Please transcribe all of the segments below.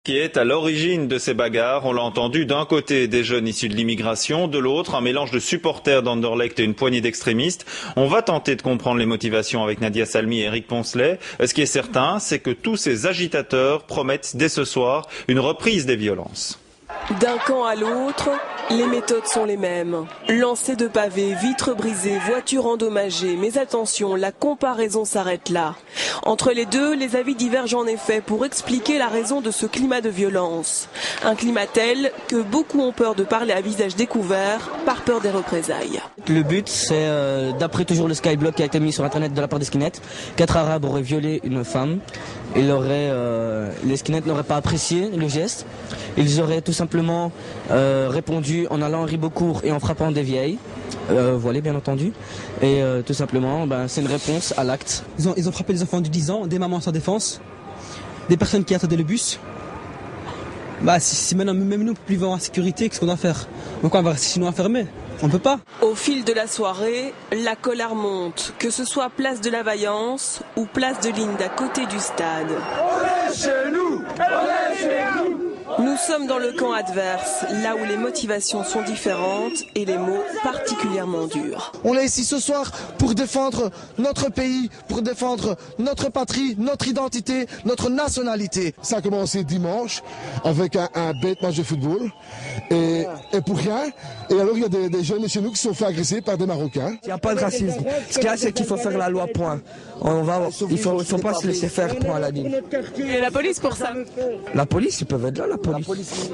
Qui est à l'origine de ces bagarres? On l'a entendu, d'un côté des jeunes issus de l'immigration, de l'autre un mélange de supporters d'Anderlecht et une poignée d'extrémistes. On va tenter de comprendre les motivations avec Nadia Salmi et Eric Poncelet. Ce qui est certain, c'est que tous ces agitateurs promettent dès ce soir une reprise des violences. D'un camp à l'autre, les méthodes sont les mêmes. Lancer de pavés, vitres brisées, voitures endommagées. Mais attention, la comparaison s'arrête là. Entre les deux, les avis divergent en effet pour expliquer la raison de ce climat de violence. Un climat tel que beaucoup ont peur de parler à visage découvert par peur des représailles. Le but, c'est, d'après toujours le skyblock qui a été mis sur internet de la part des skinheads, 4 Arabes auraient violé une femme. Les skinheads n'auraient pas apprécié le geste. Ils auraient tout simplement répondu en allant à Ribeaucourt et en frappant des vieilles. Voilà, bien entendu. Et tout simplement, c'est une réponse à l'acte. Ils ont frappé des enfants de 10 ans, des mamans sans défense, des personnes qui attendaient le bus. Si maintenant, même nous, plus vivons en sécurité, qu'est-ce qu'on doit faire? Donc on va rester chez nous enfermés. On peut pas. Au fil de la soirée, la colère monte, que ce soit place de la Vaillance ou place de Linde à côté du stade. On est chez nous! On est chez nous! Nous sommes dans le camp adverse, là où les motivations sont différentes et les mots particulièrement durs. On est ici ce soir pour défendre notre pays, pour défendre notre patrie, notre identité, notre nationalité. Ça a commencé dimanche avec un bête match de football et pour rien. Et alors il y a des jeunes de chez nous qui se sont fait agresser par des Marocains. Il n'y a pas de racisme. Ce qu'il y a, c'est qu'il faut faire la loi, point. Il faut pas se laisser faire, point à la ligne. Et la police pour ça? La police, ils peuvent être là, la police.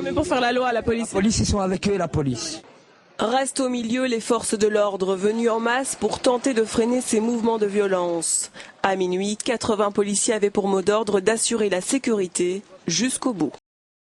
Mais pour faire la loi, la police. La police, ils sont avec eux, la police. Restent au milieu les forces de l'ordre venues en masse pour tenter de freiner ces mouvements de violence. À minuit, 80 policiers avaient pour mot d'ordre d'assurer la sécurité jusqu'au bout.